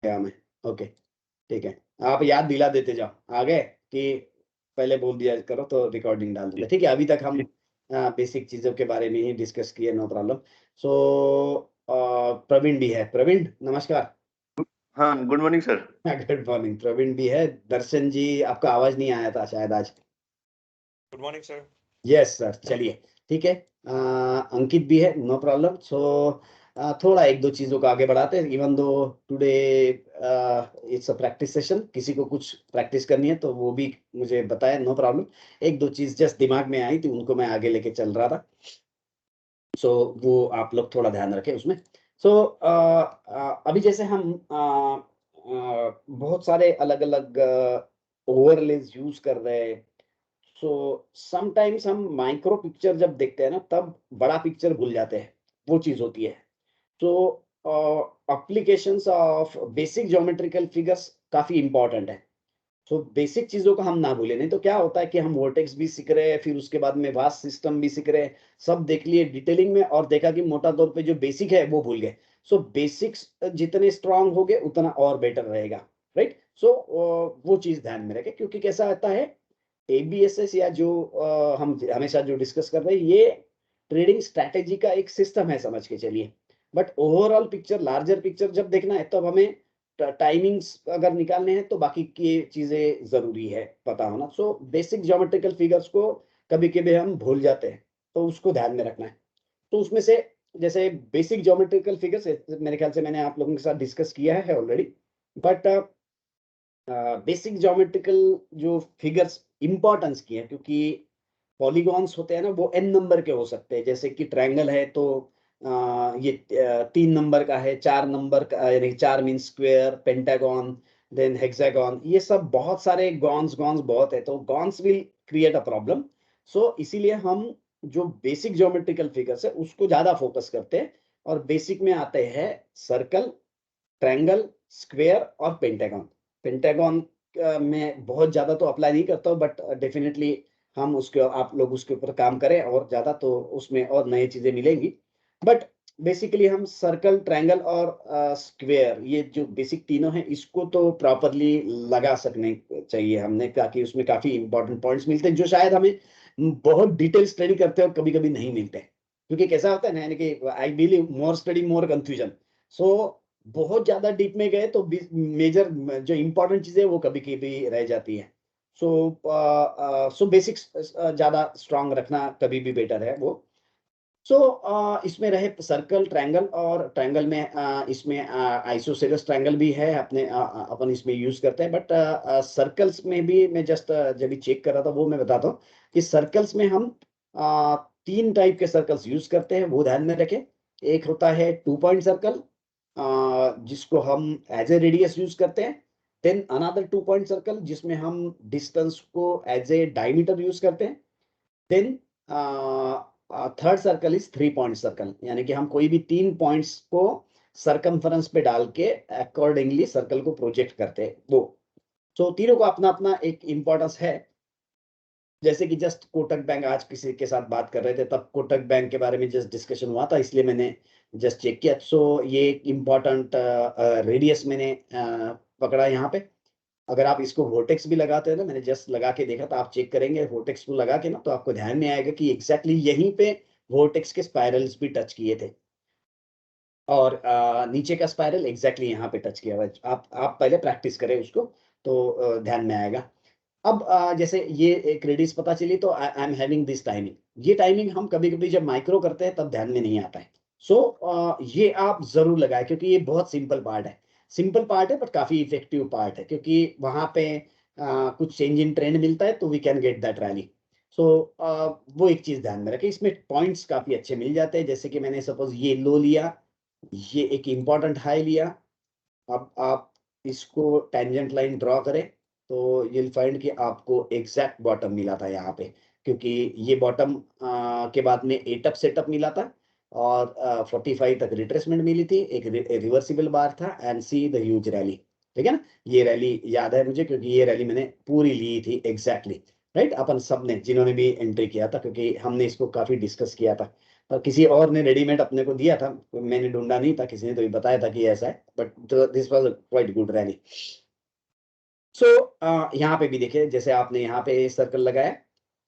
गया मैं। ओके ठीक है, आप याद दिला देते जाओ आगे कि पहले बोल दिया करो तो रिकॉर्डिंग डाल देते। ठीक है, अभी तक हम बेसिक चीजों के बारे में ही डिस्कस किए, नो प्रॉब्लम। सो प्रवीण भी है। प्रवीण नमस्कार। हाँ, good morning sir. Good morning. Praveen भी है। दर्शन जी आपका आवाज नहीं आया था शायद आज। Good morning sir. Yes sir, चलिए ठीक है। अंकित भी है, नो प्रॉब्लम। सो थोड़ा एक दो चीजों को आगे बढ़ाते हैं। Even though today it's a practice session, किसी को कुछ प्रैक्टिस करनी है तो वो भी मुझे बताए, नो प्रॉब्लम। एक दो चीज जस्ट दिमाग में आई थी, उनको मैं आगे लेके चल रहा था। सो वो आप लोग थोड़ा ध्यान रखें उसमें। सो अभी जैसे हम बहुत सारे अलग अलग ओवरलेज यूज कर रहे हैं। सो समटाइम्स हम माइक्रो पिक्चर जब देखते हैं ना, तब बड़ा पिक्चर भूल जाते हैं, वो चीज होती है। तो applications of basic geometrical figures काफी इंपॉर्टेंट है। तो बेसिक चीजों को हम ना भूलें, नहीं तो क्या होता है कि हम वर्टेक्स भी सीख रहे हैं, फिर उसके बाद में वास्ट सिस्टम भी सीख रहे हैं, सब देख लिए डिटेलिंग में और देखा कि मोटा तौर पे जो बेसिक है वो भूल गए। सो बेसिक्स जितने स्ट्रांग हो गए उतना और बेटर रहेगा, राइट। सो वो चीज ध्यान में रखें, क्योंकि कैसा आता है एबीएसएस या जो हम हमेशा जो डिस्कस कर रहे हैं, ये ट्रेडिंग स्ट्रैटेजी का एक सिस्टम है, समझ के चलिए। But overall picture, larger picture जब देखना है तब हमें टाइमिंग्स अगर निकालने हैं तो बाकी की चीजें जरूरी है पता होना। सो बेसिक ज्योमेट्रिकल फिगर्स को कभी कभी हम भूल जाते हैं, तो उसको ध्यान में रखना है। तो उसमें से जैसे बेसिक ज्योमेट्रिकल फिगर्स मेरे ख्याल से मैंने आप लोगों के साथ डिस्कस किया है ऑलरेडी। बट बेसिक ज्योमेट्रिकल जो फिगर्स इंपॉर्टेंस की है, क्योंकि पॉलीगॉन्स होते हैं ना, वो एन नंबर के हो सकते हैं। जैसे कि ट्रायंगल है तो ये 3 नंबर का है, 4 नंबर का, यानी 4 mean square, pentagon, then hexagon, ये सब बहुत सारे गॉन्स गॉन्स बहुत है, तो gons will create a problem. So इसीलिए हम जो बेसिक ज्योमेट्रिकल फिगर्स है उसको ज्यादा फोकस करते हैं। और बेसिक में आते हैं सर्कल, ट्रायंगल, स्क्वायर और पेंटागन। पेंटागन में बहुत ज्यादा तो अप्लाई नहीं करता हूँ, बट डेफिनेटली हम उसके, आप लोग उसके ऊपर काम करें और ज्यादा तो उसमें और नई चीजें मिलेंगी। बट बेसिकली हम सर्कल, ट्रायंगल और स्क्वायर, ये जो बेसिक तीनों हैं, इसको तो प्रॉपरली लगा सकने चाहिए हमने, ताकि उसमें काफी इंपॉर्टेंट पॉइंट्स मिलते हैं जो शायद हमें बहुत डिटेल स्टडी करते हो कभी कभी नहीं मिलते। क्योंकि कैसा होता है ना, यानी कि I believe more study more confusion. So बहुत ज्यादा डीप में गए तो मेजर जो इंपॉर्टेंट चीजें वो कभी कभी रह जाती है। सो बेसिक्स ज्यादा स्ट्रांग रखना कभी भी बेटर है वो। सो इसमें रहे सर्कल, ट्रायंगल, और ट्रायंगल में इसमें आइसोसेलेस ट्रायंगल भी है अपने, अपन इसमें यूज करते हैं। बट सर्कल्स में भी मैं जस्ट जब भी चेक कर रहा था वो मैं बताता हूँ कि सर्कल्स में हम 3 टाइप के सर्कल्स यूज करते हैं, वो ध्यान में रखें। एक होता है 2 पॉइंट सर्कल, जिसको हम एज ए रेडियस यूज करते हैं। देन अनदर 2 पॉइंट सर्कल जिसमें हम डिस्टेंस को एज ए डायमीटर यूज करते हैं। Then third circle is 3 point circle, यानी कि हम कोई भी 3 पॉइंट्स को सरकमफरेंस पे डाल के अकॉर्डिंगली सर्कल को प्रोजेक्ट करते हैं वो। तो तीनों को अपना अपना एक इंपॉर्टेंस है। जैसे कि जस्ट कोटक बैंक, आज किसी के साथ बात कर रहे थे तब कोटक बैंक के बारे में जस्ट डिस्कशन हुआ था, इसलिए मैंने जस्ट चेक किया। सो ये एक इम्पॉर्टेंट रेडियस मैंने पकड़ा यहाँ पे। अगर आप इसको वोटेक्स भी लगाते हैं ना, मैंने जस्ट लगा के देखा, तो आप चेक करेंगे वोटेक्स को लगा के ना, तो आपको ध्यान में आएगा कि एग्जैक्टली यहीं पे वोटेक्स के स्पाइरल्स भी टच किए थे, और नीचे का स्पाइरल एग्जैक्टली यहाँ पे टच किया हुआ है। आप पहले प्रैक्टिस करें उसको, तो ध्यान में आएगा। अब जैसे ये एक रेडियस पता चली, तो I am having this timing. ये टाइमिंग हम कभी कभी जब माइक्रो करते हैं तब ध्यान में नहीं आता है। सो ये आप जरूर लगाएं, क्योंकि ये बहुत सिंपल पार्ट है। सिंपल पार्ट है बट काफी इफेक्टिव पार्ट है, क्योंकि वहां पे कुछ चेंज इन ट्रेंड मिलता है तो we can get that rally. So वो एक चीज ध्यान में रखें। इसमें पॉइंट्स काफी अच्छे मिल जाते हैं, जैसे कि मैंने सपोज ये लो लिया, ये एक इम्पॉर्टेंट हाई लिया। अब आप इसको टेंजेंट लाइन ड्रॉ करें तो you'll फाइंड कि आपको एग्जैक्ट बॉटम मिला था यहाँ पे, क्योंकि ये बॉटम के बाद में एटअप सेटअप मिला था, और 45 तक रिट्रेसमेंट मिली थी, एक रिवर्सिबल बार था, and see the huge rally. ठीक है ना, ये रैली याद है मुझे, क्योंकि ये रैली मैंने पूरी ली थी एग्जैक्टली, राइट। अपन सब ने जिन्होंने भी एंट्री किया था, क्योंकि हमने इसको काफी डिस्कस किया था। और किसी और ने रेडीमेड अपने को दिया था, मैंने ढूंढा नहीं था, किसी ने तो बताया था कि ऐसा है, but this was quite good rally. So यहाँ पे भी देखिए, जैसे आपने यहाँ पे सर्कल लगाया,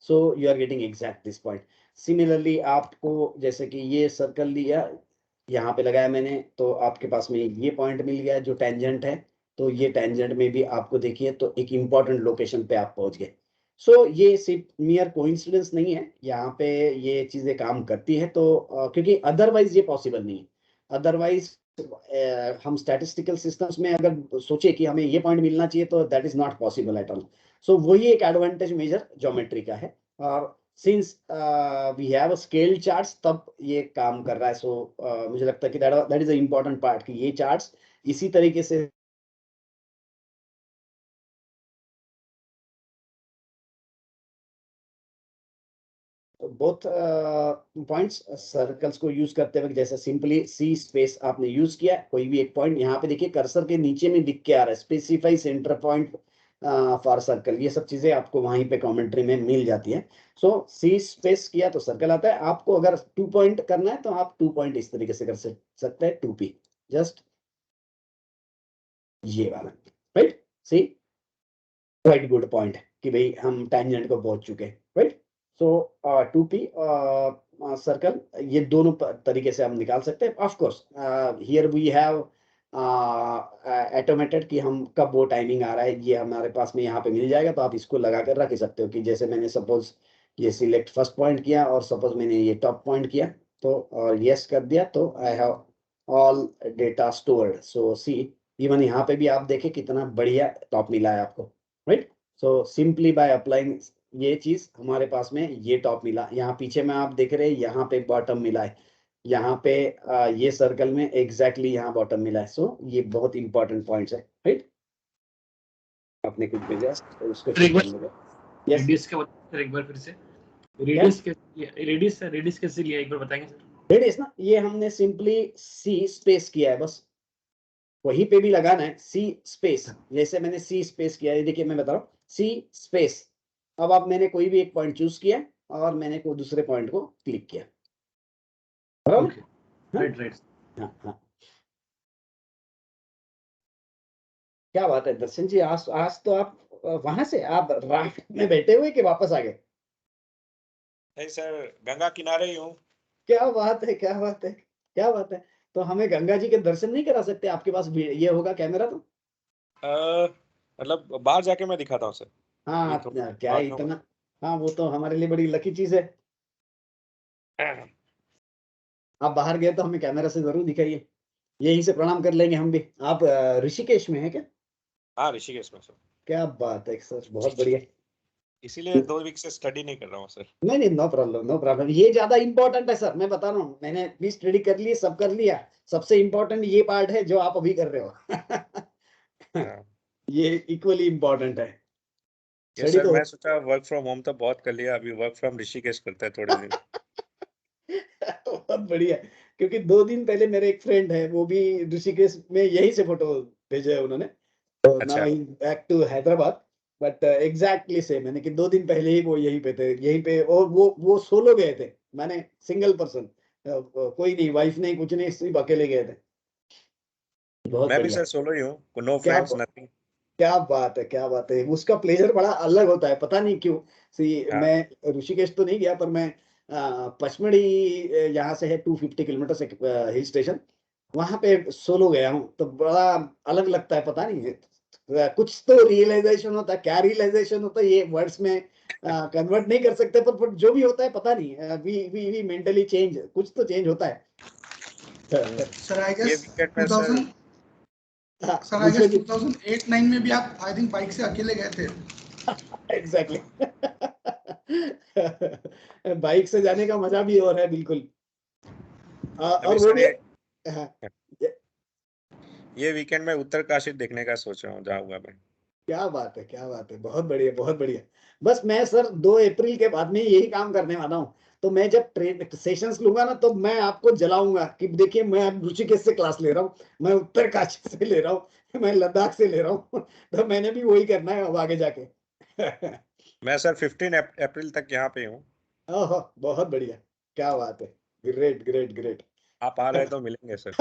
so you are getting exact this point. Similarly आपको जैसे कि ये सर्कल लिया, यहाँ पे लगाया मैंने, तो आपके पास में ये पॉइंट मिल गया जो टेंजेंट है। तो ये टेंजेंट में भी आपको देखिए तो एक इंपॉर्टेंट लोकेशन पे आप पहुंच गए। सो ये सिर्फ मियर कोइंसिडेंस नहीं है, यहाँ पे ये चीजें काम करती है। तो क्योंकि अदरवाइज ये पॉसिबल नहीं है। अदरवाइज हम स्टैटिस्टिकल सिस्टम्स में अगर सोचे कि हमें ये पॉइंट मिलना चाहिए तो that is not possible at all. So वही एक एडवांटेज मेजर ज्योमेट्री का है। और since we have scale charts, तब ये काम कर रहा है। सो मुझे लगता है कि that is a important part कि ये चार्ट्स इसी तरीके से बोथ पॉइंट्स सर्कल्स को यूज करते वक्त, जैसे सिंपली सी स्पेस आपने यूज किया, कोई भी एक पॉइंट यहाँ पे देखिए कर्सर के नीचे में दिख के आ रहा है, specify centre point for circle. ये सब चीजें आपको वहीं पे कमेंट्री में मिल जाती है। सो सी स्पेस किया तो सर्कल आता है। आपको अगर 2 पॉइंट करना है तो आप 2 पॉइंट इस तरीके से कर सकते हैं, 2p, जस्ट ये वाला, राइट। सी क्वाइट गुड पॉइंट कि भाई हम टेंजेंट को पहुंच चुके हैं, राइट। सो 2p सर्कल, ये दोनों तरीके से हम निकाल सकते हैं। Of course here we have automated कि हम कब वो टाइमिंग आ रहा है, ये हमारे पास में यहाँ पे मिल जाएगा। तो आप इसको लगा कर रख ही सकते हो कि जैसे मैंने सपोज ये सिलेक्ट फर्स्ट पॉइंट किया और सपोज मैंने ये टॉप पॉइंट किया, तो और यस कर दिया, तो I have all data stored. So see even यहाँ पे भी आप देखें कितना बढ़िया टॉप मिला है आपको, right. So simply by applying ये चीज हमारे पास में ये टॉप मिला। यहाँ पीछे में आप देख रहे हैं यहाँ पे बॉटम मिला है, यहाँ पे ये सर्कल में एग्जैक्टली यहाँ बॉटम मिला है। सो ये बहुत इंपॉर्टेंट पॉइंट्स है, राइट। आपने कुछ भेजा तो उसको चेक कर लीजिए। यस रेडियस का एक बार फिर से, रेडियस कैसे लिया एक बार बताएंगे सर? रेडियस ना, ये हमने सिंपली सी स्पेस किया है, बस वहीं पे भी लगाना है सी स्पेस। जैसे मैंने सी स्पेस किया है, देखिए मैं बता रहा हूँ सी स्पेस। अब आप मैंने कोई भी एक पॉइंट चूज किया और मैंने को दूसरे पॉइंट को क्लिक किया, बराबर। Right right. हाँ हाँ, क्या बात है दर्शन जी, आज तो आप वहां से आप राफ्ट में बैठे हुए कि वापस आ गए? नहीं सर, गंगा किनारे ही हूँ। क्या बात है, क्या बात है, क्या बात है। तो हमें गंगा जी के दर्शन नहीं करा सकते? आपके पास ये होगा कैमरा तो? मतलब बाहर जाके मैं दिखाता हूँ सर। ये हाँ थोड़ा क्या बात इतना, हाँ वो तो हमारे लिए बड़ी लकी चीज है। आप बाहर गए तो हमें कैमरा से जरूर दिखाइए, यहीं से प्रणाम कर लेंगे हम भी। आप ऋषिकेश में है क्या? हाँ, ऋषिकेश में सर। क्या बात है सर, बहुत बढ़िया। इसीलिए 2 वीक से स्टडी नहीं कर रहा हूँ सर। नहीं नहीं, नो प्रॉब्लम, नो प्रॉब्लम। ये ज्यादा इंपॉर्टेंट है सर, मैं बता रहा हूँ, मैंने भी स्टडी कर ली, सब कर लिया। सबसे इंपॉर्टेंट ये पार्ट है जो आप अभी कर रहे हो। हाँ। ये इक्वली इंपॉर्टेंट है। ये स्टडी सर, तो मैं सोचा वर्क फ्रॉम होम तो बहुत कर लिया, अभी वर्क फ्रॉम ऋषिकेश करते हैं थोड़े दिन। बहुत बढ़िया। क्योंकि 2 दिन पहले मेरे एक फ्रेंड है, वो भी ऋषिकेश में यहीं से फोटो भेजे है उन्होंने। तो नाउ अच्छा। He back to Hyderabad, but exactly same, मैंने कि 2 दिन पहले ही वो यहीं पे थे, यहीं पे। और वो सोलो गए थे, मैंने सिंगल पर्सन, कोई नहीं, वाइफ नहीं, कुछ नहीं, सिर्फ अकेले गए थे। बहुत मैं भी बढ़िया। सर सोलो ही हूँ, नो क्या फ्रेंड्स नथिंग। क्या बात है, क्या बात है। उसका प्लेजर बड़ा अलग होता है, पता नहीं क्यों। हाँ। मैं ऋषिकेश तो नहीं गया, पर मैं पचमढ़ी, यहाँ से है 250 किलोमीटर से हिल स्टेशन, वहां पे सोलो गया हूँ, तो बड़ा अलग लगता है। पता नहीं कुछ तो रियलाइजेशन होता है, क्या रियलाइजेशन होता है ये वर्ड्स में कन्वर्ट नहीं कर सकते, पर जो भी होता है पता नहीं, वी मेंटली चेंज, कुछ तो चेंज होता है। सर आई ये गेस वीकेंड में सर 2000 हाँ, सर आई गेस 2008-9 में भी आप आई थिंक बाइक से अकेले गए थे। एग्जैक्टली। बाइक से जाने का मजा भी और है, बिल्कुल। और अभी वो सर भी, हाँ, ये वीकेंड में उत्तरकाशी देखने का सोच रहा हूँ, जाऊंगा मैं। क्या बात है, क्या बात है, बहुत बढ़िया, बहुत बढ़िया। बस मैं सर 2 अप्रैल के बाद में यही काम करने वाला हूँ। तो मैं जब ट्रेन सेशंस लूंगा ना, तो मैं आपको जलाऊंगा कि देखिए मैं अब ऋषिकेश से क्लास ले रहा हूँ, मैं उत्तरकाशी से ले रहा हूँ, मैं लद्दाख से ले रहा हूँ। तो मैंने भी वही करना है अब आगे जाके। मैं सर 15 अप्रैल तक यहाँ पे हूँ। ओहो, बहुत बढ़िया, क्या बात है। Great great great. आप आ रहे तो मिलेंगे सर।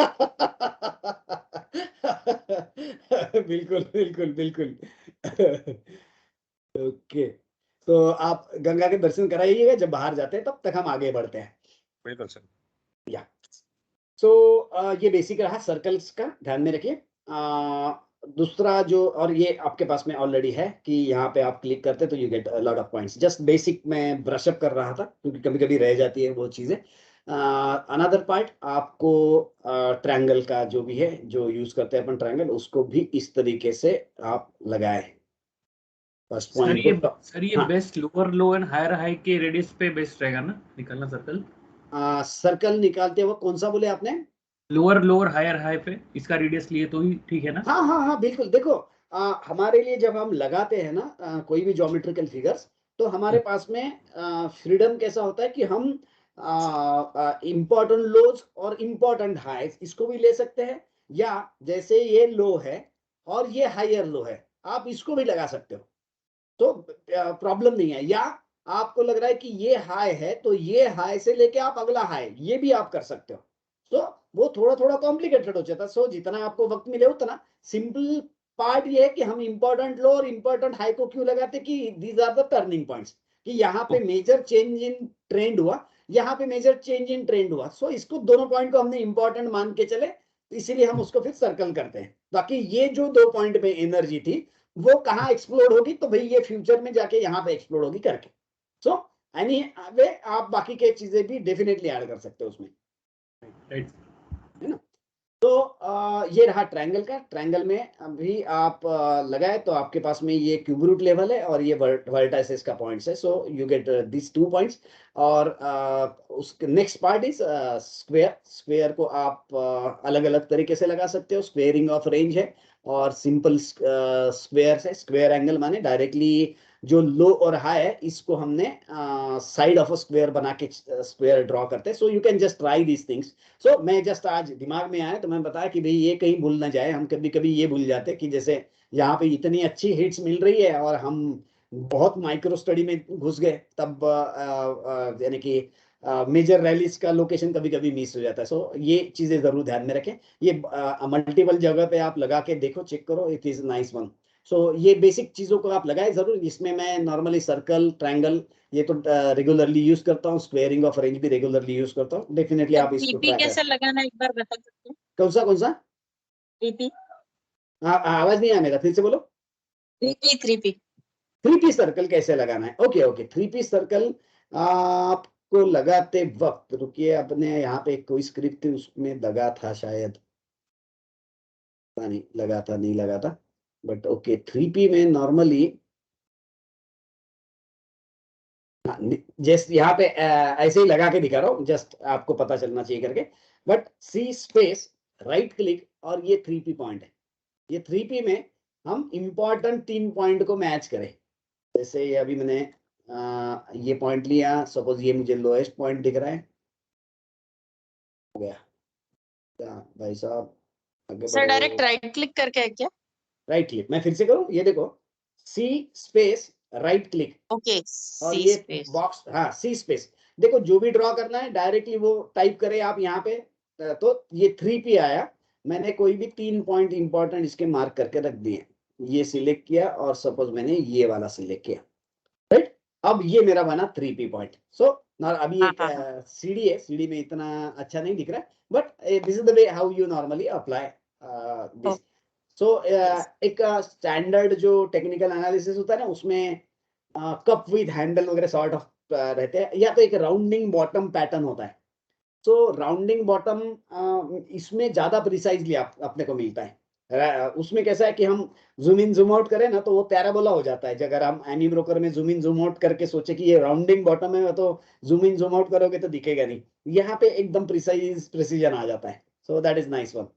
बिल्कुल बिल्कुल बिल्कुल। ओके, तो आप गंगा के दर्शन कराइएगा जब बाहर जाते हैं, तब तक हम आगे बढ़ते हैं। बिल्कुल सर। या सो ये बेसिक रहा सर्कल्स का, ध्यान में रखिए। दूसरा जो, और ये आपके पास में ऑलरेडी है कि यहाँ पे आप क्लिक करते तो you get lot of points. Just basic मैं ब्रशअप कर रहा था क्योंकि कभी कभी रह जाती है वो चीजें। अनदर पार्ट आपको ट्रायंगल का जो भी है, जो यूज करते हैं अपन ट्रायंगल, उसको भी इस तरीके से आप लगाए। फर्स्ट पॉइंट को सर ये हाँ, best lower low and higher high के रेडियस पे बेस्ट रहेगा ना निकालना सर्कल? सर्कल निकालते हुए कौन सा बोले आपने? लोअर हायर हाई पे इसका रेडियस लिए तो ही ठीक है ना? हाँ हाँ हाँ बिल्कुल। देखो हमारे लिए जब हम लगाते हैं ना कोई भी ज्योमेट्रिकल फिगर्स, तो हमारे पास में फ्रीडम कैसा होता है कि हम इंपॉर्टेंट लोज और इंपॉर्टेंट हाइज इसको भी ले सकते हैं, या जैसे ये लो है और ये हायर लो है, आप इसको भी लगा सकते हो, तो प्रॉब्लम नहीं है। या आपको लग रहा है कि ये हाई है, तो ये हाई से लेके आप अगला हाई ये भी आप कर सकते हो। तो वो थोड़ा थोड़ा कॉम्प्लिकेटेड हो जाता है। सो जितना आपको वक्त मिले उतना सिंपल पार्ट ये है कि हम इंपॉर्टेंट लो और इंपॉर्टेंट हाई को क्यों लगाते कि these are the turning points, कि यहाँ पे मेजर चेंज इन ट्रेंड हुआ, यहाँ पे मेजर चेंज इन ट्रेंड हुआ। सो इसको दोनों पॉइंट को हमने इंपॉर्टेंट मान के चले, इसीलिए हम उसको फिर सर्कल करते हैं। बाकी ये जो दो पॉइंट पे एनर्जी थी वो कहाँ एक्सप्लोर होगी, तो भाई ये फ्यूचर में जाके यहाँ पे एक्सप्लोर होगी करके। सो एनी वे आप बाकी के चीजें भी डेफिनेटली ऐड कर सकते हो उसमें, राइट। है ना। तो ये रहा ट्रायंगल का। ट्रायंगल में अभी आप लगाए तो आपके पास में ये क्यूब रूट लेवल है और ये वर्टाइसेस का पॉइंट्स है। So you get this 2 points. और उसके next part is square. Square को आप अलग अलग तरीके से लगा सकते हो। स्क्वेयरिंग ऑफ रेंज है और सिंपल स्क्वायर है। स्क्वायर एंगल माने डायरेक्टली जो लो और हाई है इसको हमने साइड ऑफ अ स्क्वायर बना के स्क्वायर ड्रॉ करते हैं। So you can just try these things. So मैं जस्ट आज दिमाग में आया तो मैं बताया कि भाई ये कहीं भूल ना जाए। हम कभी कभी ये भूल जाते कि जैसे यहाँ पे इतनी अच्छी हिट्स मिल रही है और हम बहुत माइक्रो स्टडी में घुस गए, तब यानी कि मेजर रैलीज का लोकेशन कभी कभी मिस हो जाता है। सो ये चीजें जरूर ध्यान में रखें। ये मल्टीपल जगह पे आप लगा के देखो, चेक करो, इट इज नाइस वन। सो ये बेसिक चीजों को आप लगाए जरूर। इसमें मैं नॉर्मली सर्कल, ट्रायंगल ये तो रेगुलरली यूज करता हूँ। स्क्वेयरिंग ऑफ रेंज भी रेगुलरली यूज करता हूँ। डेफिनेटली आप इसको टीपी ट्राई कैसे करें। लगाना एक बार बता सकते हैं? कौन सा? टीपी आवाज नहीं आया मेरा, फिर से बोलो। Three P three piece circle कैसे लगाना है? Okay okay, three piece circle आपको लगाते वक्त, रुकिए, अपने यहाँ पे कोई स्क्रिप्ट थी उसमें लगा था शायद, पता नहीं लगा था नहीं लगा था, बट ओके। थ्री पी में नॉर्मली जस्ट यहाँ पे ऐसे ही लगा के दिखा रहा हूँ, जस्ट आपको पता चलना चाहिए करके। But see space, right click, और ये थ्री पी पॉइंट है। ये थ्री पी में हम इंपॉर्टेंट 3 पॉइंट को मैच करें। जैसे ये अभी मैंने ये पॉइंट लिया, सपोज ये मुझे लोएस्ट पॉइंट दिख रहा है, हो गया क्या भाई साहब, आगे सर डायरेक्ट बढ़ो। राइट क्लिक करके है क्या? राइट क्लिक, मैं फिर से करूँ, ये देखो, सी स्पेस राइट क्लिक, ओके, और सी ये स्पेस। बॉक्स, हाँ सी स्पेस। देखो जो भी ड्रॉ करना है डायरेक्टली वो टाइप करें आप यहाँ पे। तो ये थ्री पी आया, मैंने कोई भी 3 पॉइंट इंपॉर्टेंट इसके मार्क करके रख दिए। ये सिलेक्ट किया और सपोज मैंने ये वाला सिलेक्ट किया, राइट। अब ये मेरा बना थ्री पी पॉइंट। सो अभी हाँ एक हाँ सीढ़ी है, सीढ़ी में इतना अच्छा नहीं दिख रहा है, but this is the way how you normally apply this. So एक स्टैंडर्ड जो टेक्निकल एनालिसिस होता है ना, उसमें कप विद हैंडल वगैरह सॉर्ट ऑफ रहते हैं, या तो एक राउंडिंग बॉटम पैटर्न होता है। सो राउंडिंग बॉटम इसमें ज्यादा प्रिसाइजली अपने को मिलता है। उसमें कैसा है कि हम जूम इन जूम आउट करें ना तो वो पैराबोला हो जाता है। अगर हम एनी ब्रोकर में जूम इन जूम आउट करके सोचे कि ये राउंडिंग बॉटम है, तो जूम इन जूम आउट करोगे तो दिखेगा नहीं। यहाँ पे एकदम प्रिसीजन आ जाता है। So that is nice one.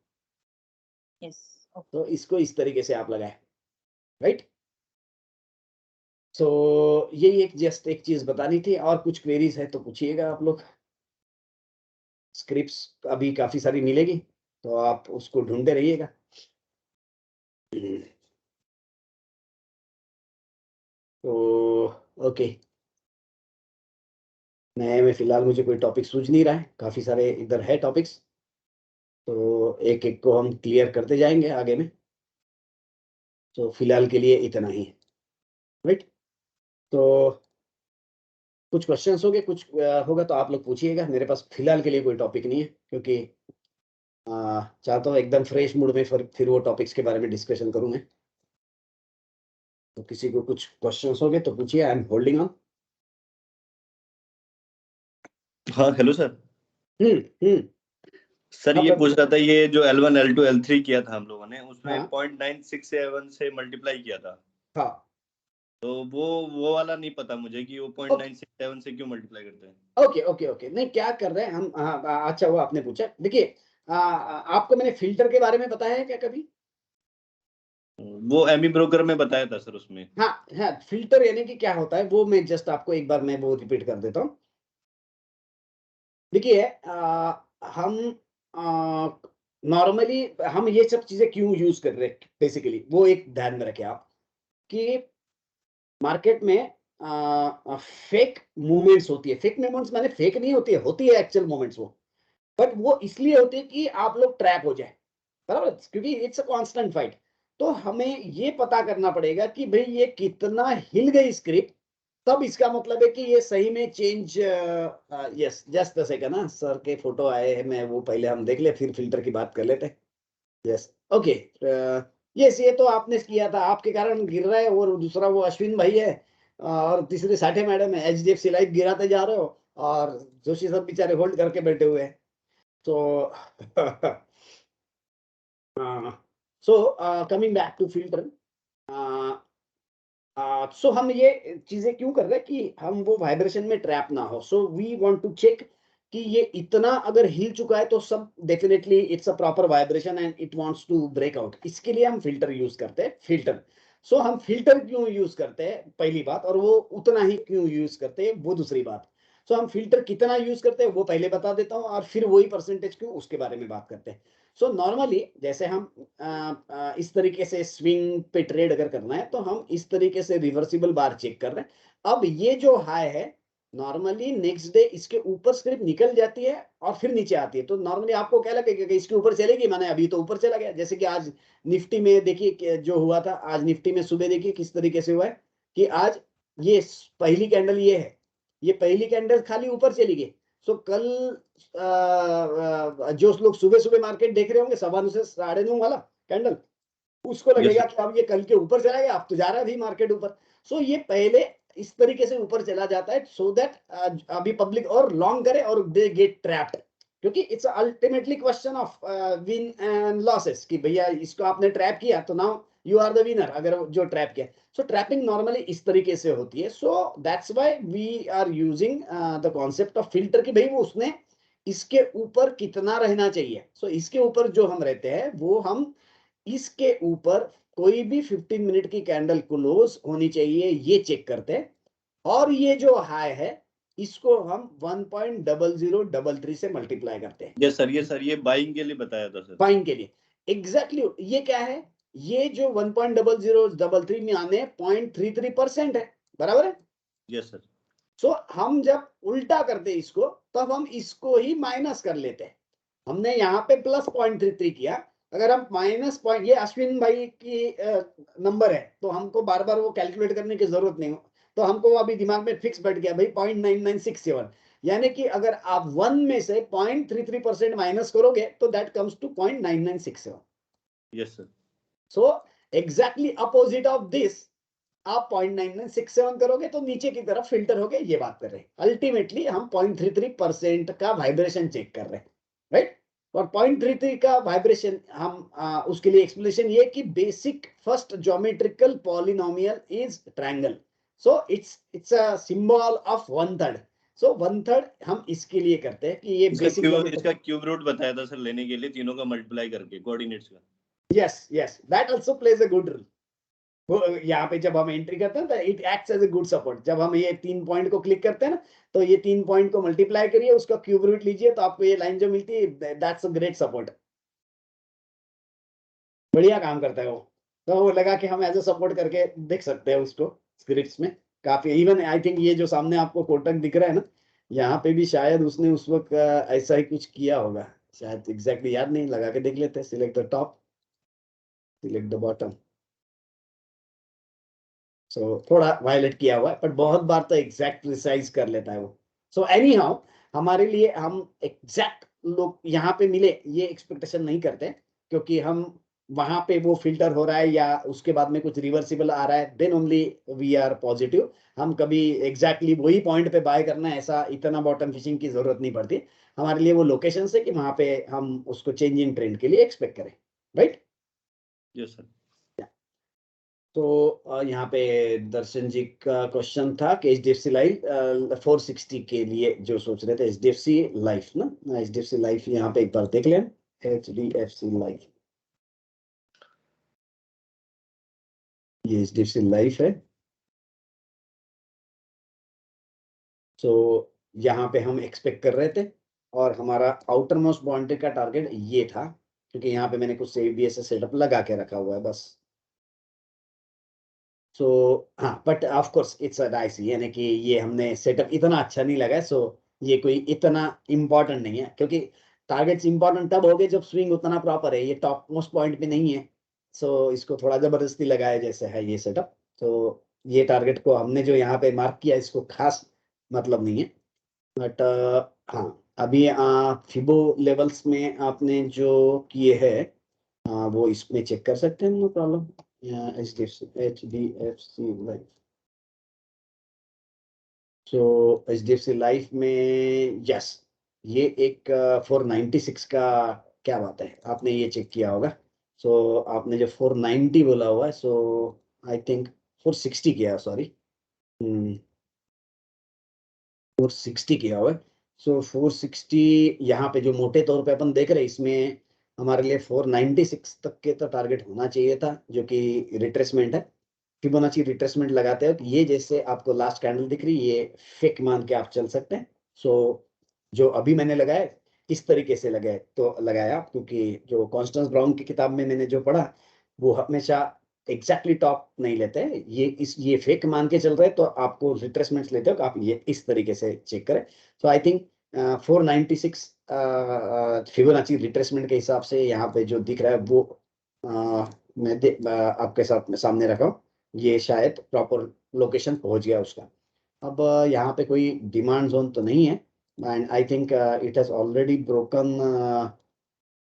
Yes. तो इसको इस तरीके से आप लगाए, राइट। सो यही एक जस्ट एक चीज बतानी थी। और कुछ क्वेरीज है तो पूछिएगा आप लोग। स्क्रिप्ट्स अभी काफी सारी मिलेगी तो आप उसको ढूंढते रहिएगा। तो ओके, नए में फिलहाल मुझे कोई टॉपिक सूझ नहीं रहा है, काफी सारे इधर है टॉपिक्स, तो एक एक को हम क्लियर करते जाएंगे आगे में। तो फिलहाल के लिए इतना ही है, राइट। तो कुछ क्वेश्चंस हो गए, कुछ होगा तो आप लोग पूछिएगा। मेरे पास फिलहाल के लिए कोई टॉपिक नहीं है, क्योंकि चाहता हूँ एकदम फ्रेश मूड में फिर वो टॉपिक्स के बारे में डिस्कशन करूँ मैं। तो किसी को कुछ क्वेश्चंस हो गए तो पूछिए, आई एम होल्डिंग ऑन। हाँ हेलो सर। हम्म। सर हाँ ये पूछ प्रभु। रहा था, ये जो L1 L2 L3 किया था हम लोगों ने, उसमें हाँ 0.967 से मल्टीप्लाई किया था। हाँ तो वो वाला नहीं पता मुझे कि वो ओके 0.967 से क्यों मल्टीप्लाई करते हैं। Okay okay okay. नहीं, क्या कर रहे हैं हम, हाँ, अच्छा वो आपने पूछा। देखिए, आपको मैंने फिल्टर के बारे में बताया है क्या कभी? वो एमी ब्रोकर में बताया था सर उसमें। हाँ हाँ, फिल्टर यानी कि क्या होता है वो मैं जस्ट आपको एक बार मैं वो रिपीट कर देता हूँ। देखिए, हम नॉर्मली हम ये सब चीजें क्यों यूज कर रहे हैं बेसिकली, वो एक ध्यान में रखें आप कि मार्केट में फेक मूवमेंट्स होती है। फेक मूवमेंट्स माने फेक नहीं होती है, होती है एक्चुअल मूवमेंट्स वो, बट वो इसलिए होती है कि आप लोग ट्रैप हो जाए, बराबर, क्योंकि इट्स अ कांस्टेंट फाइट। तो हमें ये पता करना पड़ेगा कि भाई ये कितना हिल गई स्क्रिप्ट, तब इसका मतलब है कि ये सही में change. Yes, just the second ना, सर के फोटो आए हैं, मैं वो पहले हम देख ले फिर फिल्टर की बात कर लेते हैं। Yes okay. यस, ये तो आपने किया था, आपके कारण गिर रहा है। और दूसरा वो अश्विन भाई है, और तीसरी साठे मैडम है, HDFC लाइफ गिराते जा रहे हो, और जोशी सब बेचारे होल्ड करके बैठे हुए हैं। तो so coming back to filter, so हम ये चीजें क्यों कर रहे हैं कि हम वो वाइब्रेशन में ट्रैप ना हो। So we want to check कि ये इतना अगर हिल चुका है तो सब definitely it's a proper vibration and it wants to break out. इसके लिए हम फिल्टर यूज करते हैं, फिल्टर। सो हम फिल्टर क्यों यूज करते हैं पहली बात, और वो उतना ही क्यों यूज करते हैं वो दूसरी बात। सो हम फिल्टर कितना यूज करते हैं वो पहले बता देता हूँ, और फिर वही परसेंटेज क्यों उसके बारे में बात करते हैं। सो नॉर्मली जैसे हम इस तरीके से स्विंग पे ट्रेड अगर करना है तो हम इस तरीके से रिवर्सिबल बार चेक कर रहे हैं। अब ये जो हाई है, नॉर्मली नेक्स्ट डे इसके ऊपर स्क्रिप्ट निकल जाती है और फिर नीचे आती है, तो नॉर्मली आपको क्या लगेगा कि इसके ऊपर चलेगी, माने अभी तो ऊपर चला गया। जैसे कि आज निफ्टी में देखिए जो हुआ था, आज निफ्टी में सुबह देखिए किस तरीके से हुआ है कि आज ये पहली कैंडल ये है, ये पहली कैंडल खाली ऊपर चली गई। सो कल जो लोग सुबह सुबह मार्केट देख रहे होंगे 9:15 से 9:30 वाला कैंडल, उसको यस लगेगा सर। कि अब ये कल के ऊपर चला गया, अब तो जा रहा है भी मार्केट ऊपर। सो ये पहले इस तरीके से ऊपर चला जाता है, सो दैट अभी पब्लिक और लॉन्ग करे और दे गेट ट्रैप्ड, क्योंकि it's ultimately question of win and losses कि भैया इसको आपने ट्रैप किया तो now you are the winner, अगर जो ट्रैप किया। सो ट्रैपिंग नॉर्मली इस तरीके से होती है। So that's why we are using the concept of filter कि भाई वो उसने इसके ऊपर कितना रहना चाहिए। सो इसके ऊपर जो हम रहते हैं वो हम इसके ऊपर कोई भी 15 मिनट की कैंडल क्लोज होनी चाहिए ये चेक करते हैं, और ये जो हाई है इसको हम 1.0033 से मल्टीप्लाई करते हैं यस सर, ये बाइंग के लिए बताया था सर। बाइंग के लिए। एग्जैक्टली ये क्या है, ये जो 1.0033 में आने 0.33% है, बराबर है। Yes sir. सो हम जब उल्टा करते इसको तब हम इसको ही माइनस कर लेते हैं। हमने यहाँ पे प्लस 0.33 किया, अगर हम माइनस पॉइंट, ये अश्विन भाई की नंबर है तो हमको बार बार वो कैलकुलेट करने की जरूरत नहीं हो, तो हमको अभी दिमाग में फिक्स बैठ गया भाई 0.9967, यानी कि अगर आप 1 में से 0.33% माइनस करोगे तो that comes to 0.9967। Yes sir. So exactly opposite of this, आप 0.9967 करोगे तो नीचे की तरफ फिल्टर हो गए, ये बात कर रहे हैं। अल्टीमेटली हम 0.33% का वाइब्रेशन चेक कर रहे हैं, राइट। और 0.33 का वाइब्रेशन हम उसके लिए एक्सप्लेनेशन ये कि basic first geometrical polynomial is triangle, so it's a symbol of 1/3। सो 1/3 हम इसके लिए करते हैं कि ये बेसिक इसका क्यूब रूट बताया था सर लेने के लिए, तीनों का मल्टीप्लाई करके कोऑर्डिनेट्स का। Yes yes, that also plays a good role. वो यहाँ पे जब हम एंट्री करते हैं तो it acts as a good support. जब हम ये 3 पॉइंट को क्लिक करते हैं ना, तो ये 3 पॉइंट को मल्टीप्लाई करिए, उसका क्यूब रूट लीजिए, तो आपको ये लाइन जो मिलती है, दैट्स अ ग्रेट सपोर्ट। बढ़िया काम करता है वो। तो वो लगा कि हम एज ए सपोर्ट करके देख सकते हैं उसको स्क्रिप्ट्स में। काफी इवन आई थिंक ये जो सामने आपको कोटक दिख रहा है ना, यहाँ पे भी शायद उसने उस वक्त ऐसा ही कुछ किया होगा, शायद एग्जैक्टली याद नहीं, लगा के देख लेते हैं। Select the top, select the bottom. So थोड़ा वायलेट किया हुआ है, पर बहुत बार तो एग्जैक्ट प्रिसाइज कर लेता है वो। सो एनी हाउ, हमारे लिए हम एग्जैक्ट लोग यहाँ पे मिले ये एक्सपेक्टेशन नहीं करते, क्योंकि हम वहां पे वो फिल्टर हो रहा है या उसके बाद में कुछ रिवर्सिबल आ रहा है, then only we are positive. हम कभी एग्जैक्टली वही पॉइंट पे बाय करना है, ऐसा इतना बॉटम फिशिंग की जरूरत नहीं पड़ती हमारे लिए। वो लोकेशन से कि वहां पे हम उसको चेंज इन ट्रेंड के लिए एक्सपेक्ट करें, राइट। Yes sir. तो यहाँ पे दर्शन जी का क्वेश्चन था कि HDFC लाइफ 460 के लिए जो सोच रहे थे, HDFC लाइफ ना, HDFC लाइफ यहाँ पे एक बार देख लें। HDFC लाइफ, ये HDFC लाइफ है। तो यहाँ पे हम एक्सपेक्ट कर रहे थे, और हमारा आउटर मोस्ट बाउंड्री का टारगेट ये था, क्योंकि यहाँ पे मैंने कुछ CBS सेटअप लगा के रखा हुआ है बस। सो हाँ, but of course it's a dice, यानी कि ये हमने सेटअप इतना अच्छा नहीं लगा। सो ये कोई इतना इम्पोर्टेंट नहीं है, क्योंकि टारगेट्स इम्पोर्टेंट तब हो गए जब स्विंग उतना प्रॉपर है। ये टॉप मोस्ट पॉइंट पे नहीं है, सो इसको थोड़ा जबरदस्ती लगाया जैसे है ये सेटअप। तो ये टारगेट को हमने जो यहाँ पे मार्क किया, इसको खास मतलब नहीं है। बट हाँ, अभी फिबो लेवल्स में आपने जो किए हैं वो इसमें चेक कर सकते हैं, नो प्रॉब्लम। HDFC लाइफ, सो HDFC लाइफ में यस, ये एक 496 का, क्या बात है, आपने ये चेक किया होगा। सो आपने जो 490 बोला हुआ है, सो आई थिंक 460 किया, सॉरी 460 किया हुआ है। सो 460 यहाँ पे जो मोटे तौर पे अपन देख रहे हैं, इसमें हमारे लिए 496 तक के तो टारगेट होना चाहिए था, जो कि रिट्रेसमेंट है। फिबोनाची रिट्रेसमेंट लगाते हो, ये जैसे आपको लास्ट कैंडल दिख रही है, ये फेक मान के आप चल सकते हैं। सो जो अभी मैंने लगाया इस तरीके से लगाया, तो लगाया, क्योंकि जो कॉन्स्टेंस ब्राउन की किताब में मैंने जो पढ़ा, वो हमेशा एग्जैक्टली टॉप नहीं लेते हैं। ये फेक मान के चल रहे हैं, तो आपको रिट्रेसमेंट्स लेते हो, आप ये इस तरीके से चेक करें। सो आई थिंक 496 फिबोनाची रिट्रेसमेंट के हिसाब से यहाँ पे जो दिख रहा है वो आपके साथ में सामने रखा हूँ, ये शायद प्रॉपर लोकेशन पहुंच गया उसका। अब यहाँ पे कोई डिमांड जोन तो नहीं है, and I think it has already broken,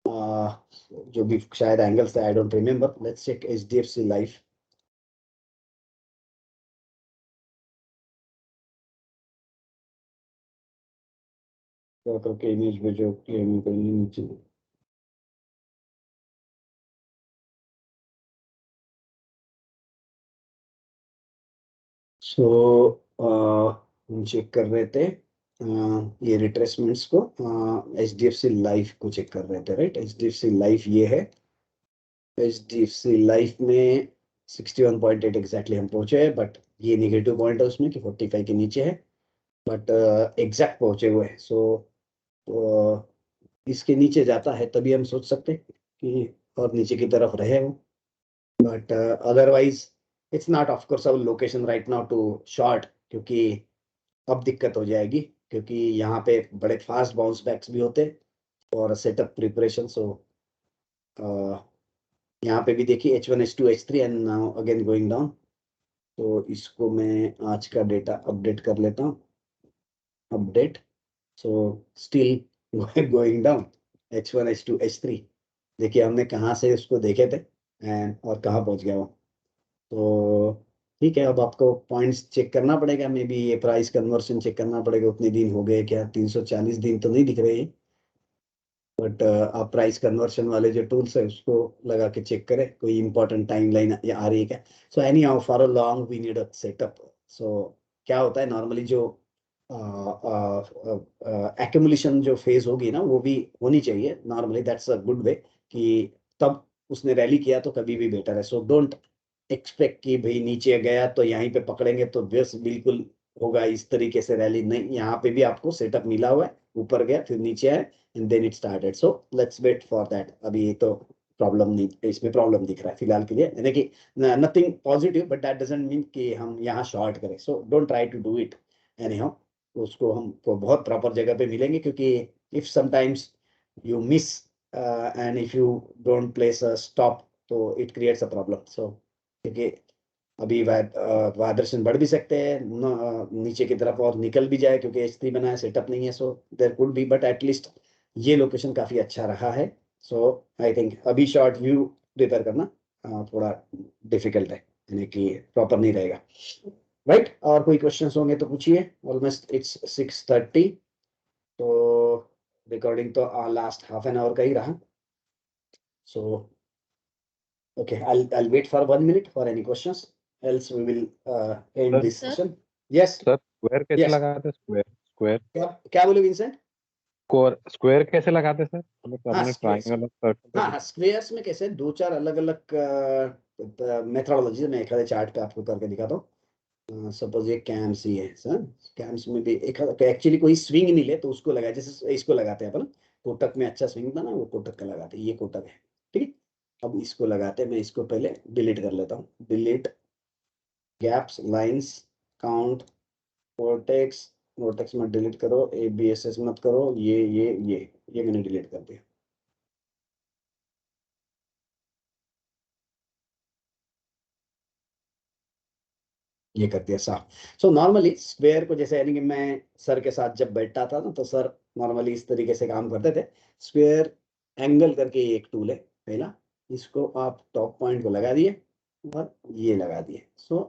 जो भी शायद एंगल्स थे, I don't remember. Let's check HDFC life. तो इमेज में जो नीचे, सो हम चेक कर रहे थे ये रिट्रेसमेंट्स को, HDFC लाइफ को चेक कर रहे थे, राइट। HDFC लाइफ ये है, HDFC लाइफ में 61.8 एग्जैक्टली हम पहुंचे हैं, बट ये नेगेटिव पॉइंट है उसमें कि 45 के नीचे है, बट एग्जैक्ट पहुंचे हुए हैं। सो इसके नीचे जाता है तभी हम सोच सकते हैं कि और नीचे की तरफ रहे हो, but otherwise it's not of course our location right now too short, क्योंकि अब दिक्कत हो जाएगी, क्योंकि यहाँ पे बड़े फास्ट बाउंस बैक्स भी होते और सेटअप प्रिपरेशन। सो यहाँ पे भी देखिए H1 H2 H3 and now again going down. तो इसको मैं आज का डेटा अपडेट कर लेता हूँ, update. So still going down, H1 H2 H3। देखिए हमने कहाँ से उसको देखे थे एंड और कहाँ पहुँच गया वो। तो ठीक है, अब आपको पॉइंट्स चेक करना पड़ेगा, मे बी ये प्राइस कन्वर्शन चेक करना पड़ेगा, उतने दिन हो गए क्या, 340 दिन तो नहीं दिख रहे हैं, बट आप प्राइस कन्वर्शन वाले जो टूल्स है उसको लगा के चेक करें कोई इंपॉर्टेंट टाइम लाइन आ रही है क्या। So anyhow for a long we need a setup. So क्या होता है नॉर्मली, जो एक्यूमुलेशन जो फेज होगी ना, वो भी होनी चाहिए normally, that's a good way, कि तब उसने रैली किया तो कभी भी बेटर है। सो डोंट एक्सपेक्ट कि भाई नीचे गया तो यहीं पे पकड़ेंगे तो बस बिल्कुल होगा इस तरीके से रैली, नहीं। यहाँ पे भी आपको सेटअप मिला हुआ है, ऊपर गया फिर नीचे आया and then it started. So let's wait for that. अभी तो प्रॉब्लम नहीं, इसमें प्रॉब्लम दिख रहा है फिलहाल के लिए, यानी कि nothing positive, but that doesn't mean कि हम यहाँ शॉर्ट करें। So don't try to do it anyhow. उसको हमको बहुत प्रॉपर जगह पे मिलेंगे, क्योंकि if sometimes you miss and if you don't place a stop तो it creates a problem. So क्योंकि अभी वाइब्रेशन बढ़ भी सकते हैं नीचे की तरफ और निकल भी जाए, क्योंकि H3 बना है, सेटअप नहीं है। So there could be, but at least ये लोकेशन काफी अच्छा रहा है। सो आई थिंक अभी शॉर्ट व्यू प्रिपेयर करना थोड़ा डिफिकल्ट है, यानी कि प्रॉपर नहीं रहेगा, राइट। और कोई क्वेश्चंस होंगे तो पूछिए। ऑलमोस्ट इट्स 6:30, तो रिकॉर्डिंग तो लास्ट हाफ एन आवर का ही रहा। सो okay, I'll wait for 1 minute for any questions, else we will end Sir? this Sir? session. Yes, sir square कैसे yes. लगाते? स्क्वायर क्या बोले विंसेंट? स्क्वायर कैसे लगाते सर? मतलब हाँ, हमने ट्रायंगल और सर्कल हाँ, स्क्वेयर्स में कैसे 2-4 अलग-अलग मेथोडोलॉजी मैं एक आधे चार्ट पे आपको करके दिखाता हूँ। सपोज ये कैम्स ही है सर, कैम्स में भी एक एक्चुअली कोई स्विंग नहीं ले तो उसको लगाए, जैसे इसको लगाते हैं अपन, कोटक में अच्छा स्विंग था ना, वो कोटक का लगाते हैं, ये कोटक है, ठीक है। अब इसको लगाते हैं, मैं इसको पहले डिलीट कर लेता हूँ। Delete gaps, lines, count, vertex, vertex मत डिलीट करो, ABSS मत करो, ये मैंने डिलीट कर दिया। ये कर दिया साफ। सो नॉर्मली स्क्वायर को जैसे, यानी कि मैं सर के साथ जब बैठता था ना, तो सर नॉर्मली इस तरीके से काम करते थे। स्क्वायर एंगल करके एक टूल है पहला, इसको आप टॉप पॉइंट को लगा दिए और ये लगा दिए। सो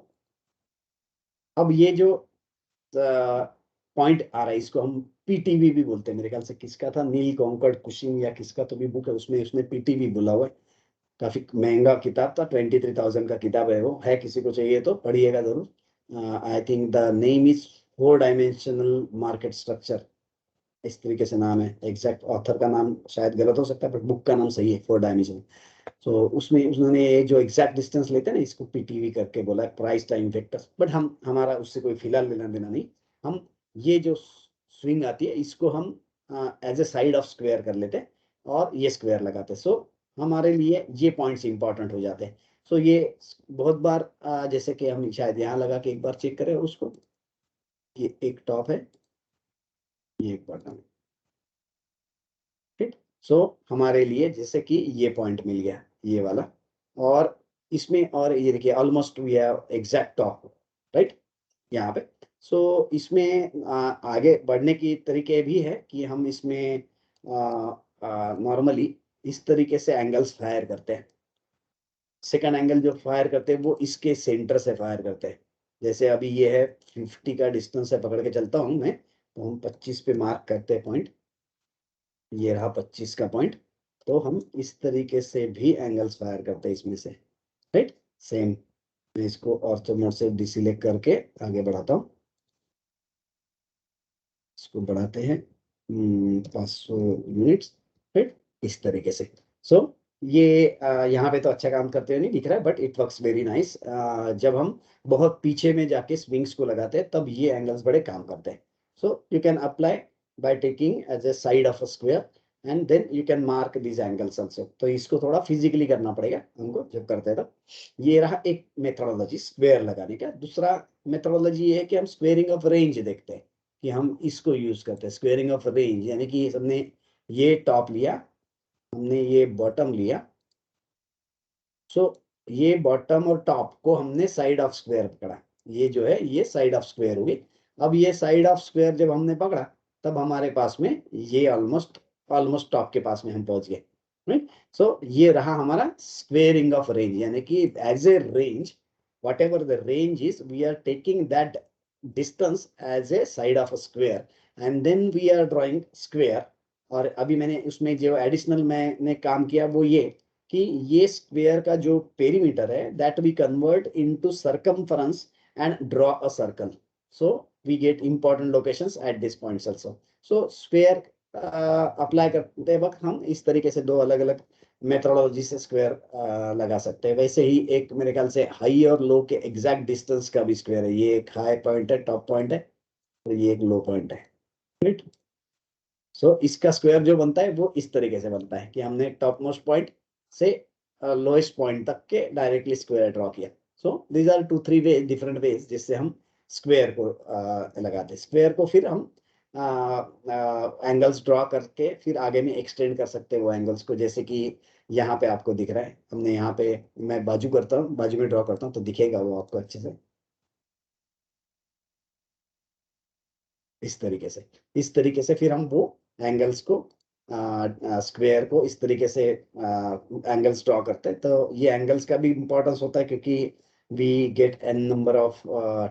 अब ये जो पॉइंट आ रहा है, इसको हम PTV भी बोलते हैं। मेरे ख्याल से किसका था, नील कॉन्कॉर्ड कुशिंग या किसका तो भी बुक है, उसमें उसने PTV बोला हुआ है। काफी महंगा किताब था, 23,000 का किताब है वो, है किसी को चाहिए तो पढ़िएगा जरूर। I think the name is 4 dimensional market structure, इस तरीके से नाम है। एग्जैक्ट ऑथर का नाम शायद गलत हो सकता है, बट बुक का नाम सही है, 4 डायमेंशनल। तो उसमें उन्होंने जो एग्जैक्ट डिस्टेंस लेते हैं ना, इसको PTV करके बोला है, प्राइस टाइम वेक्टर। बट हमारा उससे कोई फिलहाल लेना देना नहीं। हम ये जो स्विंग आती है, इसको हम as a side of square कर लेते हैं और ये स्क्वायर लगाते हैं। सो हमारे लिए ये पॉइंट्स इंपॉर्टेंट हो जाते हैं। सो ये बहुत बार जैसे कि हम शायद यहाँ लगा के एक बार चेक करें उसको, ये एक टॉप है, ये एक बॉटम है, ठीक। सो हमारे लिए जैसे कि ये पॉइंट मिल गया, ये वाला, और इसमें, और ये देखिए almost we have exact top, right, यहाँ पे। सो इसमें आगे बढ़ने की तरीके भी है कि हम इसमें नॉर्मली इस तरीके से एंगल्स फायर करते हैं। सेकंड एंगल जो फायर करते हैं वो इसके सेंटर से फायर करते हैं। जैसे अभी ये है 50 का डिस्टेंस है, पकड़ के चलता हूँ मैं, तो हम 25 पे मार्क करते हैं पॉइंट, ये रहा 25 का पॉइंट। तो हम इस तरीके से भी एंगल्स फायर करते हैं इसमें से, राइट। सेम, मैं इसको ऑर्थो मोड से डिसिलेक्ट करके आगे बढ़ाता हूँ, इसको बढ़ाते हैं 500 यूनिट्स, राइट, इस तरीके से। सो ये यहाँ पे तो अच्छा काम करते हुए नहीं दिख रहा है, but it works very nice. जब हम बहुत पीछे में जाके स्विंग्स को लगाते हैं, तब ये एंगल्स बड़े काम करते हैं। So you can apply by taking as a side of a square and then you can mark these angles also. तो इसको थोड़ा फिजिकली करना पड़ेगा हमको जब करते हैं तब। ये रहा एक मेथोडोलॉजी स्क्वायर लगाने का। दूसरा मेथोडोलॉजी ये है कि हम स्क्वेयरिंग ऑफ रेंज देखते हैं, कि हम इसको यूज करते हैं, स्क्वेयरिंग ऑफ रेंज, यानी कि हमने ये टॉप लिया, हमने ये बॉटम लिया। सो ये बॉटम और टॉप को हमने साइड ऑफ स्क्वायर पकड़ा, ये जो है ये साइड ऑफ स्क्वायर होगी। अब ये साइड ऑफ स्क्वायर जब हमने पकड़ा, तब हमारे पास में ये ऑलमोस्ट टॉप के पास में हम पहुंच गए, राइट। सो ये रहा हमारा स्क्वेयरिंग ऑफ रेंज, यानी कि as a range, whatever the range is, we are taking that distance as a side of a square and then we are drawing square। और अभी मैंने उसमें जो एडिशनल मैंने काम किया वो ये कि ये स्क्वायर का जो पेरीमीटर है, that we convert into circumference and draw a circle. So we get important locations at this points also. So square apply करते वक्त हम इस तरीके से दो अलग अलग मेथोडोलॉजी से स्क्वायर लगा सकते हैं। वैसे ही एक मेरे ख्याल से हाई और लो के एग्जैक्ट डिस्टेंस का भी स्क्वायर है। ये एक हाई पॉइंट है, टॉप पॉइंट है, तो ये एक लो पॉइंट है, राइट। सो इसका स्क्वायर जो बनता है वो इस तरीके से बनता है कि हमने टॉप मोस्ट पॉइंट से लोएस्ट पॉइंट तक के डायरेक्टली स्क्वायर ड्रॉ किया। So these are 2-3 way different ways जिससे हम स्क्वायर को लगाते हैं। स्क्वायर को फिर हम एंगल्स ड्रॉ करके फिर आगे में एक्सटेंड कर सकते हैं वो एंगल्स को, जैसे कि यहाँ पे आपको दिख रहा है। हमने यहाँ पे, मैं बाजू करता हूँ, बाजू में ड्रॉ करता हूँ तो दिखेगा वो आपको अच्छे से। इस तरीके से फिर हम वो एंगल्स को, स्क्वायर को इस तरीके से एंगल्स ड्रॉ करते हैं। तो ये एंगल्स का भी इम्पोर्टेंस होता है, क्योंकि we get an number of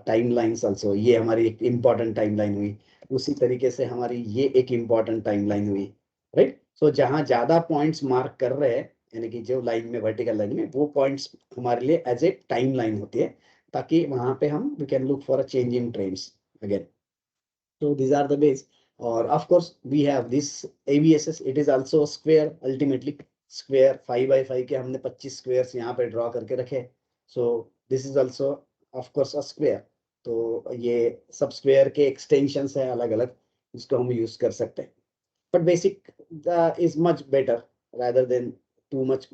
time lines also. ये हमारी एक इम्पॉर्टेंट टाइम लाइन हुई, उसी तरीके से हमारी ये एक इम्पॉर्टेंट टाइम लाइन हुई, राइट। सो जहाँ ज्यादा पॉइंट्स मार्क कर रहे हैं, यानी कि जो लाइन में, वर्टिकल लाइन में, वो पॉइंट्स हमारे लिए एज ए टाइम लाइन होती है, ताकि वहां पे हम we can look for a change in trends again. So these are the base, or of course we have this ABSS. It is also a square, ultimately square 5 by 5 के हमने 25 squares यहाँ पे draw करके रखे। So this is also of course a square. तो ये सब square के extensions हैं अलग अलग, जिसको हम use कर सकते हैं। But basic is much better rather than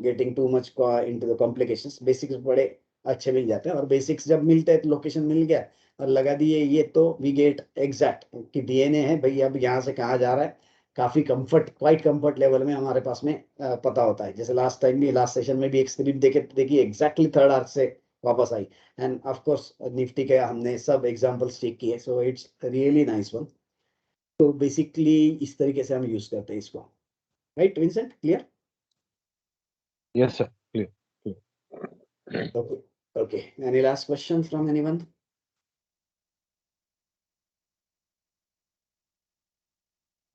getting too much into the complications. Basics बड़े अच्छे मिल जाते हैं, और बेसिक्स जब मिलते हैं तो लोकेशन मिल गया और लगा दिए ये, तो वी गेट एग्जैक्ट कि डीएनए है भाई, अब यहाँ से कहाँ जा रहा है। काफी क्वाइट कंफर्ट लेवल में हमारे पास में पता होता है। जैसे लास्ट सेशन में भी एक स्क्रिप्ट देखिए एग्जैक्टली थर्ड आर्क से वापस आई, एंड ऑफ कोर्स निफ्टी के हमने सब एग्जांपल्स चेक किए। So it's really nice one. तो बेसिकली इस तरीके से हम यूज करते हैं इसको, right Vincent? Clear? Yes, sir. Clear. Okay. Any last question from anyone?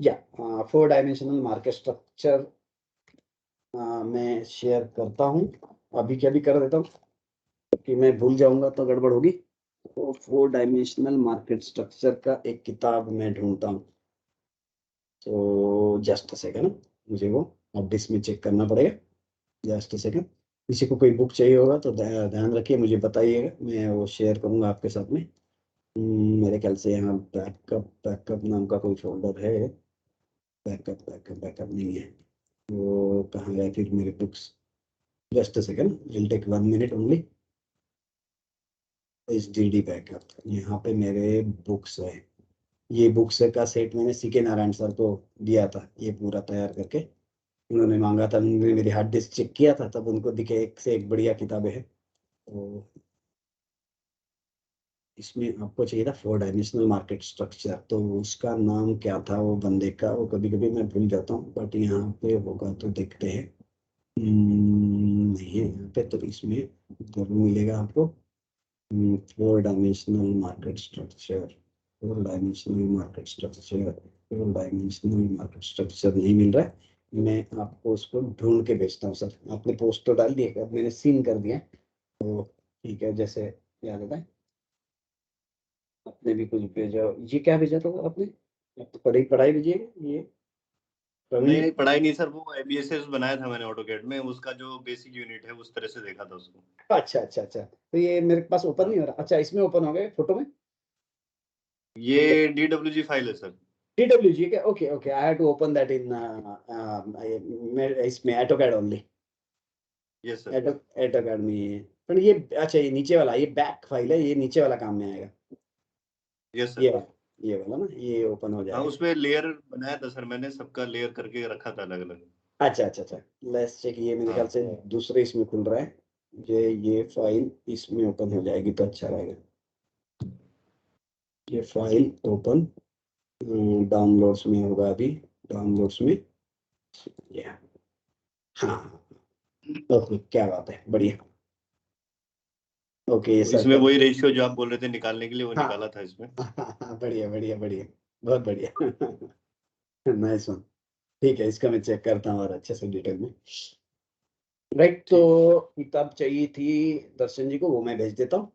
Yeah, 4-dimensional market structure मैं शेयर करता हूँ, अभी क्या भी कर देता हूँ कि मैं भूल जाऊंगा तो गड़बड़ होगी। तो 4-dimensional मार्केट स्ट्रक्चर का एक किताब मैं ढूंढता हूँ। तो जस्ट अ सेकंड, मुझे वो अब इसमें चेक करना पड़ेगा। Just a second. किसी को कोई बुक चाहिए होगा तो ध्यान रखिए, मुझे बताइएगा, मैं वो शेयर करूंगा आपके साथ में। मेरे ख्याल से यहाँ बैकअप नाम का कोई फोल्डर है। बैकअप नहीं है, वो कहाँ गया फिर मेरे books? Just a second, will take 1 minute only. HDD backup, यहाँ पे मेरे बुक्स है। ये बुक्स का सेट मैंने CK नारायण सर को दिया था, ये पूरा तैयार करके उन्होंने मांगा था। उन्होंने मेरी हार्ड डिस्क चेक किया था, तब उनको दिखे एक से एक बढ़िया किताबें हैं। तो इसमें आपको चाहिए था 4-dimensional मार्केट स्ट्रक्चर। तो उसका नाम क्या था वो बंदे का, वो कभी कभी मैं भूल जाता हूँ, बट यहाँ पे होगा तो देखते हैं। नहीं है यहाँ पे, तो इसमें जरूर मिलेगा आपको। 4-dimensional market structure, 4-dimensional market structure, 4-dimensional market structure नहीं मिल रहा है। मैं आपको उसको ढूंढ के भेजता हूँ सर। आपने पोस्ट तो डाल दिया, अब मैंने सीन कर दिया, तो ठीक है। जैसे याद आता है, आपने भी कुछ भेजा, ये क्या भेजा था आपने? पढ़ाई भेजिएगा ये नहीं पढ़ाई नहीं सर, वो एबीएसएस बनाया था मैंने ऑटोकैड में, उसका जो बेसिक यूनिट है उस तरह से देखा था उसको। अच्छा। तो ये मेरे पास ओपन नहीं हो रहा। अच्छा, इसमें ओपन हो गए फोटो में? ये DWG फाइल है सर। DWG क्या? Okay, I have to open that in इसमें AutoCAD only. Yes sir. AutoCAD में ये, पर ये अच्छा, ये नीचे वाला, ये बैक फाइल है, ये नीचे वाला काम में आएगा। Yes sir. ये वाला ना, ये ओपन हो हाँ, जाएगा। उसमें लेयर बनाया था सर मैंने, सबका लेयर करके रखा था अलग अलग। अच्छा। Let's check. ये मेरे ख्याल से दूसरे इसमें खुल रहा है। ये फाइल इसमें ओपन हो जाएगी तो अच्छा रहेगा। ये फाइल ओपन डाउनलोड्स में होगा अभी, डाउनलोड्स में। हाँ, ओके, क्या बात है, बढ़िया। ओके, ये इसमें वही रेशियो जो आप बोल रहे थे निकालने के लिए, वो हाँ। निकाला था इसमें। बढ़िया, बहुत बढ़िया। Nice one. ठीक है, इसका मैं चेक करता हूँ और अच्छे से डिटेल में। राइट, तो किताब चाहिए थी दर्शन जी को, वो मैं भेज देता हूँ।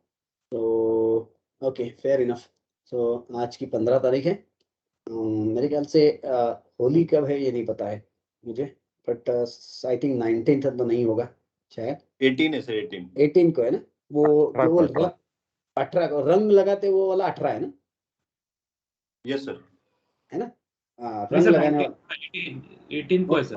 तो ओके, फेयर इनफ। तो आज की 15 तारीख है। मेरे ख्याल से होली कब है ये नहीं पता है मुझे, बट आई थिंक 19th तो नहीं होगा शायद। 18 है सर, 18 को है ना? वो जो वो 18 को रंग लगाते वो वाला 18 है ना? Yes sir. है ना? रंग लगाने 18 को है सर।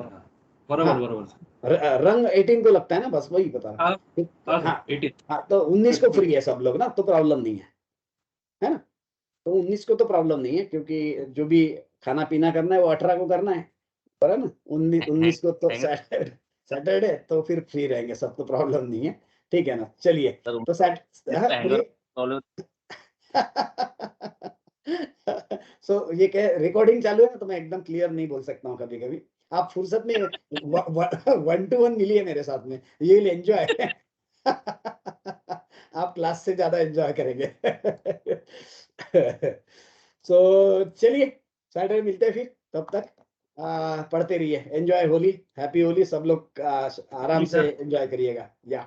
बराबर सर। रंग 18 को लगता है ना, बस वही बता रहा हूँ। हाँ, 18। हाँ, तो 19 को फ्री है सब लोग ना, तो प्रॉब्लम नहीं है। है ना? तो 19 को तो प्रॉब्लम नहीं है, क्योंकि जो भी खाना पीना करना है वो 18 को करना है, बराबर ना? 19 को तो सैटरडे तो फिर फ्री रहेंगे सब, तो प्रॉब्लम नहीं है, ठीक है ना? चलिए तो सो ये क्या रिकॉर्डिंग चालू है ना, तो मैं एकदम क्लियर नहीं बोल सकता हूँ कभी कभी। आप फुर्सत में 1-to-1 मिलिए मेरे साथ में, यू विल एंजॉय। आप क्लास से ज्यादा एंजॉय करेंगे। सो चलिए सैटरडे मिलते हैं फिर, तब तक पढ़ते रहिए, एंजॉय होली, हैप्पी होली, सब लोग आराम से एंजॉय करिएगा। या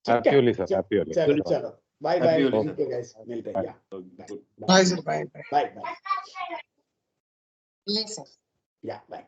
ठीक हैप्पी है, होली सर, हैप्पी होली। चलो चलो, बाय बाय, Happy Holi, ठीक है गाइस, मिलते हैं। Yeah bye sir, bye bye. Bye bye, Yes, sir. Yeah bye.